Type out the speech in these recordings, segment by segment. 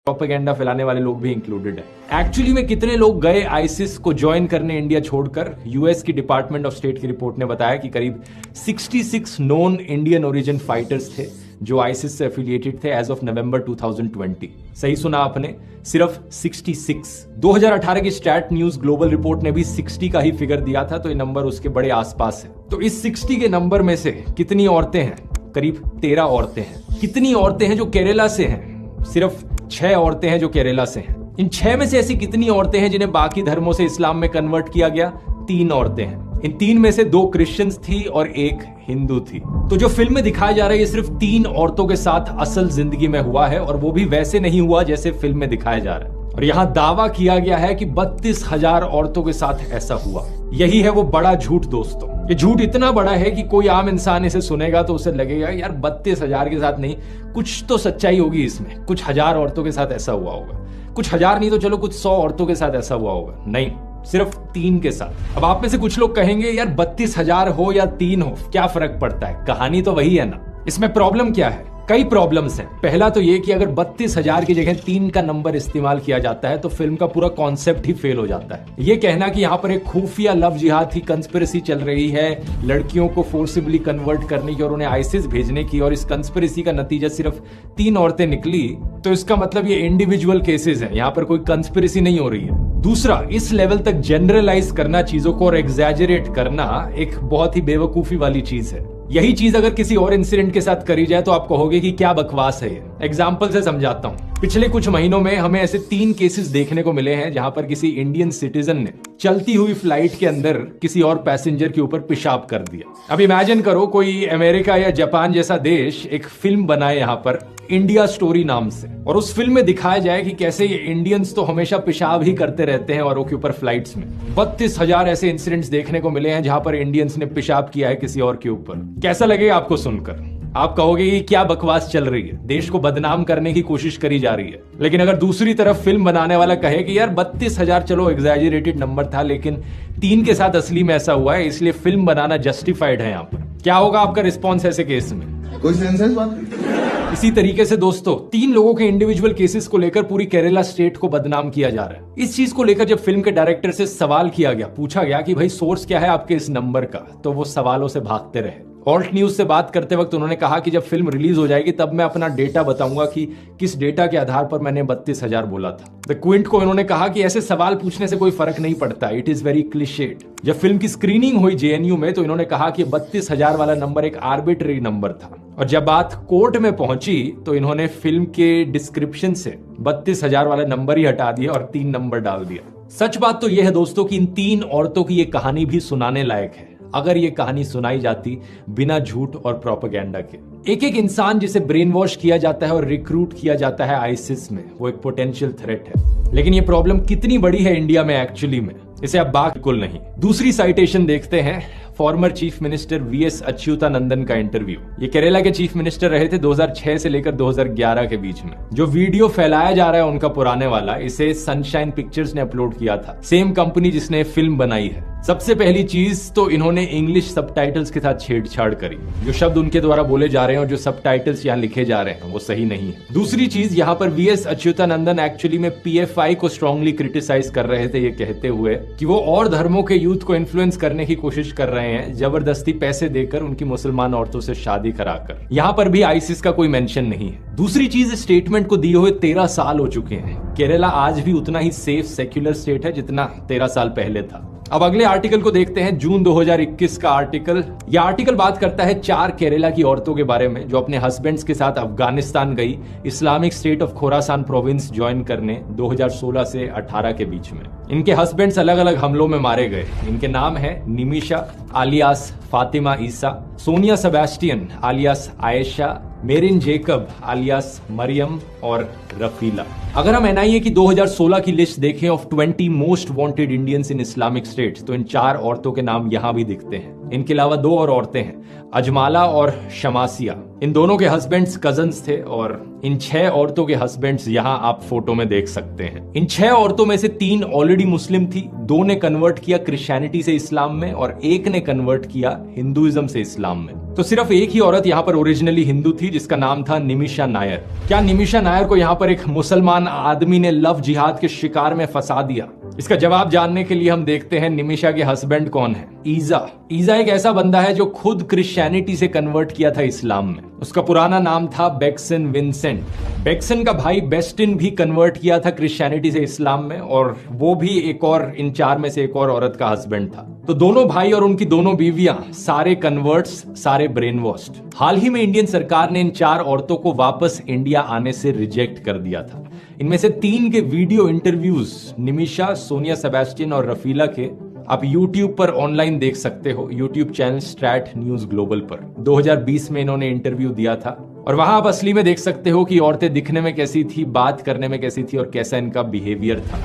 Propaganda फैलाने वाले लोग भी इंक्लूडेड है। एक्चुअली में कितने लोग गए आईसिस को ज्वाइन करने इंडिया छोड़कर? यूएस की डिपार्टमेंट ऑफ स्टेट की रिपोर्ट ने बताया कि करीब 66 नॉन इंडियन ओरिजिन फाइटर्स थे जो आईसिस से एफिलिएटेड थे एज ऑफ नवंबर 2020। सही सुना आपने, सिर्फ 66। 2018 की स्टैट न्यूज ग्लोबल रिपोर्ट ने भी 60 का ही फिगर दिया था, तो ये नंबर उसके बड़े आसपास है। तो इस 60 के नंबर में से कितनी औरतें हैं? करीब 13 औरतें हैं। कितनी औरतें हैं जो केरला से हैं? सिर्फ 6 औरतें हैं जो केरला से हैं। इन 6 में से ऐसी कितनी औरतें हैं जिन्हें बाकी धर्मों से इस्लाम में कन्वर्ट किया गया? 3 औरतें हैं। इन 3 में से 2 क्रिश्चियंस थी और 1 हिंदू थी। तो जो फिल्म में दिखाया जा रहा है ये सिर्फ 3 औरतों के साथ असल जिंदगी में हुआ है, और वो भी वैसे नहीं हुआ जैसे फिल्म में दिखाया जा रहा है। और यहां दावा किया गया है कि 32,000 औरतों के साथ ऐसा हुआ। यही है वो बड़ा झूठ दोस्तों। ये झूठ इतना बड़ा है कि कोई आम इंसान इसे सुनेगा तो उसे लगेगा यार 32,000 के साथ नहीं, कुछ तो सच्चाई होगी इसमें, कुछ हजार औरतों के साथ ऐसा हुआ होगा। कुछ हजार नहीं तो चलो कुछ 100 औरतों के साथ ऐसा हुआ होगा। नहीं, सिर्फ 3 के साथ। अब आप में से कुछ लोग कहेंगे यार 32,000 हो या 3 हो क्या फर्क पड़ता है, कहानी तो वही है ना। इसमें प्रॉब्लम क्या है? कई प्रॉब्लम्स हैं। पहला तो ये कि अगर 32,000 की जगह 3 का नंबर इस्तेमाल किया जाता है तो फिल्म का पूरा कॉन्सेप्ट ही फेल हो जाता है। ये कहना कि यहाँ पर एक खुफिया लव जिहाद की कंस्पिरेसी चल रही है, लड़कियों को फोर्सिबली कन्वर्ट करने की और उन्हें आईसिस भेजने की, और इस कंस्पिरेसी का नतीजा सिर्फ 3 औरतें निकली, तो इसका मतलब ये इंडिविजुअल केसेस हैं, यहाँ पर कोई कंस्पिरेसी नहीं हो रही है। दूसरा, इस लेवल तक जनरलाइज करना चीजों को और एग्जैजरेट करना एक बहुत ही बेवकूफी वाली चीज है। यही चीज अगर किसी और इंसिडेंट के साथ करी जाए तो आप कहोगे कि क्या बकवास है ये। एग्जाम्पल से समझाता हूं। पिछले कुछ महीनों में हमें ऐसे 3 केसेस देखने को मिले हैं जहां पर किसी इंडियन सिटीजन ने चलती हुई फ्लाइट के अंदर किसी और पैसेंजर के ऊपर पेशाब कर दिया। अब इमेजिन करो कोई अमेरिका या जापान जैसा देश एक फिल्म बनाए यहाँ पर इंडिया स्टोरी नाम से, और उस फिल्म में दिखाया जाए कि कैसे ये इंडियंस तो हमेशा पेशाब ही करते रहते हैं औरों के ऊपर फ्लाइट्स में। 32,000 ऐसे इंसिडेंट्स देखने को मिले हैं जहां पर इंडियंस ने पेशाब किया है किसी और के ऊपर। कैसा लगेगा आपको सुनकर? आप कहोगे कि क्या बकवास चल रही है, देश को बदनाम करने की कोशिश करी जा रही है। लेकिन अगर दूसरी तरफ फिल्म बनाने वाला कहे कि यार 32,000 चलो एग्जैजरेटेड नंबर था, लेकिन 3 के साथ असली में ऐसा हुआ है, इसलिए फिल्म बनाना जस्टिफाइड है यहाँ पर, क्या होगा आपका रिस्पॉन्स ऐसे केस में? कोई सेंस है इस बात? इसी तरीके से दोस्तों 3 लोगों के इंडिविजुअल केसेस को लेकर पूरी केरला स्टेट को बदनाम किया जा रहा है। इस चीज को लेकर जब फिल्म के डायरेक्टर से सवाल किया गया, पूछा गया कि भाई सोर्स क्या है आपके इस नंबर का, तो वो सवालों से भागते रहे। ऑल्ट न्यूज से बात करते वक्त उन्होंने कहा कि जब फिल्म रिलीज हो जाएगी तब मैं अपना डेटा बताऊंगा कि किस डेटा के आधार पर मैंने 32,000 बोला था। द क्विंट को इन्होंने कहा कि ऐसे सवाल पूछने से कोई फर्क नहीं पड़ता, इट इज वेरी क्लिशेड। जब फिल्म की स्क्रीनिंग हुई जेएनयू में तो इन्होंने कहा कि 32,000 वाला नंबर एक आर्बिट्रेरी नंबर था, और जब बात कोर्ट में पहुंची तो इन्होंने फिल्म के डिस्क्रिप्शन से 32,000 वाला नंबर ही हटा दिया और 3 नंबर डाल दिया। सच बात तो यह है दोस्तों कि इन 3 औरतों की यह कहानी भी सुनाने लायक है, अगर ये कहानी सुनाई जाती बिना झूठ और प्रोपेगेंडा के। एक एक इंसान जिसे ब्रेन वॉश किया जाता है और रिक्रूट किया जाता है आईसिस में, वो एक पोटेंशियल थ्रेट है। लेकिन ये प्रॉब्लम कितनी बड़ी है इंडिया में एक्चुअली में, इसे आप बिल्कुल नहीं। दूसरी साइटेशन देखते हैं, former chief minister VS Achuthanandan का इंटरव्यू। ये केरला के चीफ मिनिस्टर रहे थे 2006 से लेकर 2011 के बीच में। जो वीडियो फैलाया जा रहा है उनका पुराने वाला, इसे सनशाइन पिक्चर्स ने अपलोड किया था, सेम कंपनी जिसने फिल्म बनाई है। सबसे पहली चीज तो इन्होंने इंग्लिश सबटाइटल्स के साथ छेड़छाड़ करी। जो शब्द उनके द्वारा बोले जा रहे हैं और जो सबटाइटल्स यहाँ लिखे जा रहे हैं वो सही नहीं है। दूसरी चीज, यहाँ पर वीएस अच्युतानंदन एक्चुअली में पीएफआई को स्ट्रांगली क्रिटिसाइज कर रहे थे, ये कहते हुए कि वो और धर्मों के यूथ को इन्फ्लुएंस करने की कोशिश कर रहे हैं, जबरदस्ती पैसे देकर उनकी मुसलमान औरतों से शादी कराकर। यहाँ पर भी आईसिस का कोई मेंशन नहीं है। दूसरी चीज, स्टेटमेंट को दिए हुए 13 साल हो चुके हैं। केरला आज भी उतना ही सेफ सेक्युलर स्टेट है जितना 13 साल पहले था। अब अगले आर्टिकल को देखते हैं, जून 2021 का आर्टिकल। यह आर्टिकल बात करता है 4 केरला की औरतों के बारे में जो अपने हस्बैंड्स के साथ अफगानिस्तान गई Islamic state of Khorasan province join करने 2016 से 18 के बीच में। इनके हस्बैंड्स अलग अलग हमलों में मारे गए। इनके नाम है निमिशा आलियास फातिमा ईसा, Sonia Sebastian आलियास Ayesha, marine Jacob आलियास Maryam और रफीला। अगर हम एनआईए की 2016 की लिस्ट देखें of 20 most wanted Indians in Islamic states, तो इन 4 औरतों के नाम यहां भी दिखते हैं। इनके अलावा 2 और औरतें हैं, अजमाला और शमासिया। इन दोनों के हस्बैंड्स कजन्स थे और इन 6 औरतों के हस्बैंड्स यहां आप फोटो में देख सकते हैं। इन 6 औरतों में से 3 ऑलरेडी मुस्लिम थी, 2 ने कन्वर्ट किया क्रिश्चियनिटी से इस्लाम में और 1 ने कन्वर्ट किया हिंदुइज्म से इस्लाम में। तो सिर्फ एक ही औरत यहाँ पर ओरिजिनली हिंदू थी, जिसका नाम था निमिषा नायर। क्या निमिषा नायर को यहाँ पर एक मुसलमान आदमी ने लव जिहाद के शिकार में फंसा दिया? इसका जवाब जानने के लिए हम देखते हैं निमिषा के हस्बैंड कौन है। ईजा एक ऐसा बंदा है जो खुद क्रिश्चियनिटी से कन्वर्ट किया था इस्लाम में। उसका पुराना नाम था बेक्सन विंसेंट। बेक्सन का भाई बेस्टिन भी कन्वर्ट किया था क्रिश्चियनिटी से इस्लाम में, और वो भी एक और इन 4 में से एक और औरत का हस्बैंड था। तो दोनों भाई और उनकी दोनों बीवियां सारे कन्वर्ट्स, सारे ब्रेन वॉश्ड। हाल ही में इंडियन सरकार ने इन 4 औरतों को वापस इंडिया आने से रिजेक्ट कर दिया था। इनमें से 3 के video interviews Nimisha, Sonia Sebastian और रफीला के आप YouTube पर ऑनलाइन देख सकते हो, YouTube channel straight news global पर। 2020 में इन्होंने इंटरव्यू दिया था और वहां आप असली में देख सकते हो कि औरतें दिखने में कैसी थी, बात करने में कैसी थी और कैसा इनका बिहेवियर था।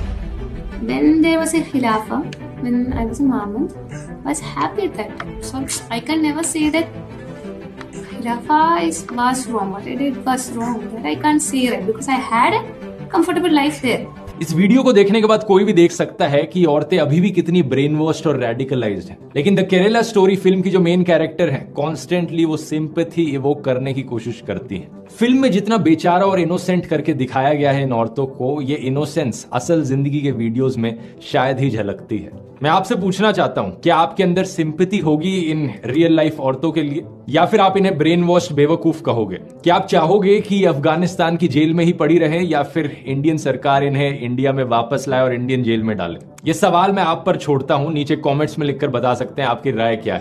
When there was a Khilafah, when I was a Mamun, I was happy at that time. So I can never say that Khilafah was wrong. What I did was wrong. That I can't say it because I had a comfortable life there. इस video को देखने के बाद कोई भी देख सकता है कि औरतें अभी भी कितनी ब्रेन वॉश्ड और रेडिकलाइज्ड हैं। लेकिन द केरला स्टोरी फिल्म की जो मेन कैरेक्टर है, कॉन्स्टेंटली वो सिंपैथी इवोक करने की कोशिश करती है। फिल्म में जितना बेचारा और इनोसेंट करके दिखाया गया है इन औरतों को, ये इनोसेंस असल जिंदगी के वीडियोस में शायद ही झलकती है। मैं आपसे पूछना चाहता हूं, क्या आपके अंदर सिंपैथी होगी इन रियल लाइफ औरतों के लिए, या फिर आप इन्हें ब्रेन वॉश्ड बेवकूफ कहोगे? क्या आप चाहोगे कि अफगानिस्तान की जेल में ही पड़ी रहे, या फिर इंडियन सरकार इन्हें इंडिया में वापस लाए और इंडियन जेल में डाले? ये सवाल मैं आप पर छोड़ता हूं, नीचे कमेंट्स में लिखकर बता सकते हैं आपकी राय क्या है।